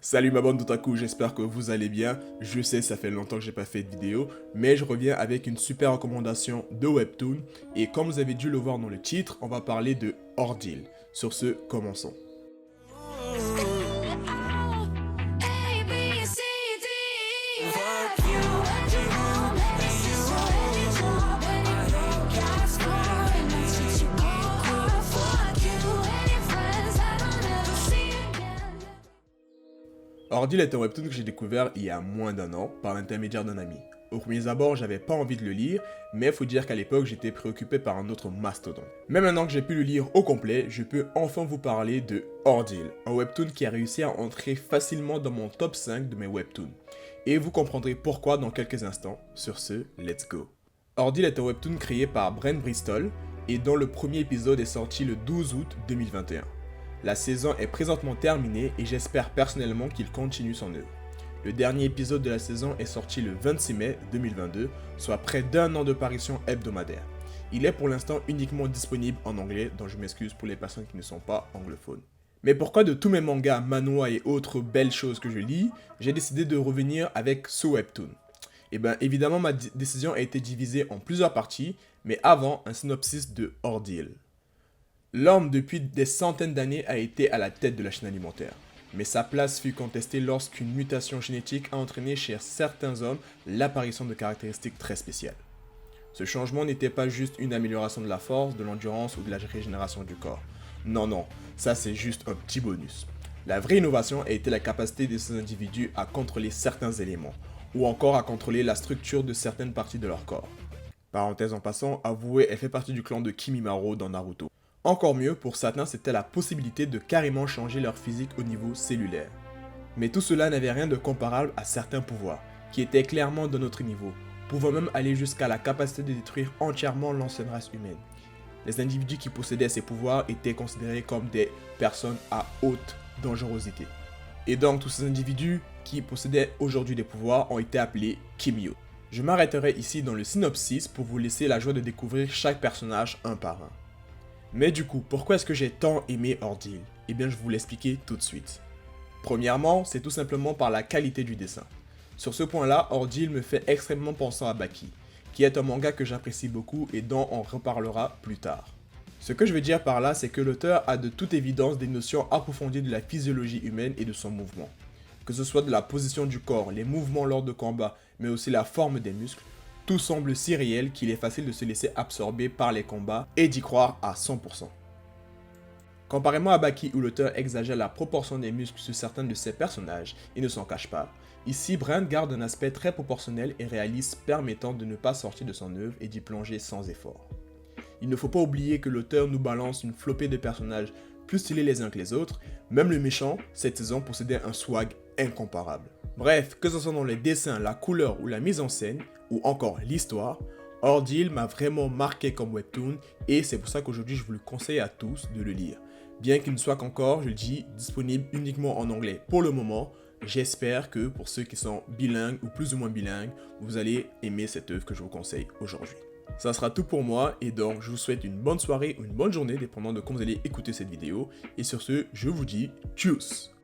Salut ma bande d'otaku, j'espère que vous allez bien. Je sais, ça fait longtemps que j'ai pas fait de vidéo, mais je reviens avec une super recommandation de Webtoon. Et comme vous avez dû le voir dans le titre, on va parler de Ordeal. Sur ce, commençons. Ordeal est un webtoon que j'ai découvert il y a moins d'un an par l'intermédiaire d'un ami. Au premier abord, j'avais pas envie de le lire, mais faut dire qu'à l'époque, j'étais préoccupé par un autre mastodonte. Mais maintenant que j'ai pu le lire au complet, je peux enfin vous parler de Ordeal, un webtoon qui a réussi à entrer facilement dans mon top 5 de mes webtoons. Et vous comprendrez pourquoi dans quelques instants. Sur ce, let's go. Ordeal est un webtoon créé par Brent Bristol et dont le premier épisode est sorti le 12 août 2021. La saison est présentement terminée et j'espère personnellement qu'il continue son œuvre. Le dernier épisode de la saison est sorti le 26 mai 2022, soit près d'un an de parution hebdomadaire. Il est pour l'instant uniquement disponible en anglais, donc je m'excuse pour les personnes qui ne sont pas anglophones. Mais pourquoi de tous mes mangas, manhwa et autres belles choses que je lis, j'ai décidé de revenir avec ce webtoon? Et bien évidemment ma décision a été divisée en plusieurs parties, mais avant un synopsis de Ordeal. L'homme, depuis des centaines d'années, a été à la tête de la chaîne alimentaire. Mais sa place fut contestée lorsqu'une mutation génétique a entraîné chez certains hommes l'apparition de caractéristiques très spéciales. Ce changement n'était pas juste une amélioration de la force, de l'endurance ou de la régénération du corps. Non, non, ça c'est juste un petit bonus. La vraie innovation a été la capacité de ces individus à contrôler certains éléments, ou encore à contrôler la structure de certaines parties de leur corps. Parenthèse en passant, avouez, elle fait partie du clan de Kimimaro dans Naruto. Encore mieux, pour certains, c'était la possibilité de carrément changer leur physique au niveau cellulaire. Mais tout cela n'avait rien de comparable à certains pouvoirs, qui étaient clairement de notre niveau, pouvant même aller jusqu'à la capacité de détruire entièrement l'ancienne race humaine. Les individus qui possédaient ces pouvoirs étaient considérés comme des personnes à haute dangerosité. Et donc tous ces individus qui possédaient aujourd'hui des pouvoirs ont été appelés Kimio. Je m'arrêterai ici dans le synopsis pour vous laisser la joie de découvrir chaque personnage un par un. Mais du coup, pourquoi est-ce que j'ai tant aimé Ordeal? Eh bien, je vais vous l'expliquer tout de suite. Premièrement, c'est tout simplement par la qualité du dessin. Sur ce point-là, Ordeal me fait extrêmement penser à Baki, qui est un manga que j'apprécie beaucoup et dont on reparlera plus tard. Ce que je veux dire par là, c'est que l'auteur a de toute évidence des notions approfondies de la physiologie humaine et de son mouvement. Que ce soit de la position du corps, les mouvements lors de combats, mais aussi la forme des muscles, tout semble si réel qu'il est facile de se laisser absorber par les combats et d'y croire à 100%. Comparément à Baki où l'auteur exagère la proportion des muscles sur certains de ses personnages et ne s'en cache pas, ici Brent garde un aspect très proportionnel et réaliste permettant de ne pas sortir de son œuvre et d'y plonger sans effort. Il ne faut pas oublier que l'auteur nous balance une flopée de personnages plus stylés les uns que les autres, même le méchant, cette saison possédait un swag incomparable. Bref, que ce soit dans les dessins, la couleur ou la mise en scène, ou encore l'histoire, Ordeal m'a vraiment marqué comme webtoon et c'est pour ça qu'aujourd'hui je vous le conseille à tous de le lire. Bien qu'il ne soit qu'encore, je le dis, disponible uniquement en anglais pour le moment, j'espère que pour ceux qui sont bilingues ou plus ou moins bilingues, vous allez aimer cette œuvre que je vous conseille aujourd'hui. Ça sera tout pour moi et donc je vous souhaite une bonne soirée ou une bonne journée dépendant de quand vous allez écouter cette vidéo et sur ce, je vous dis tchuss.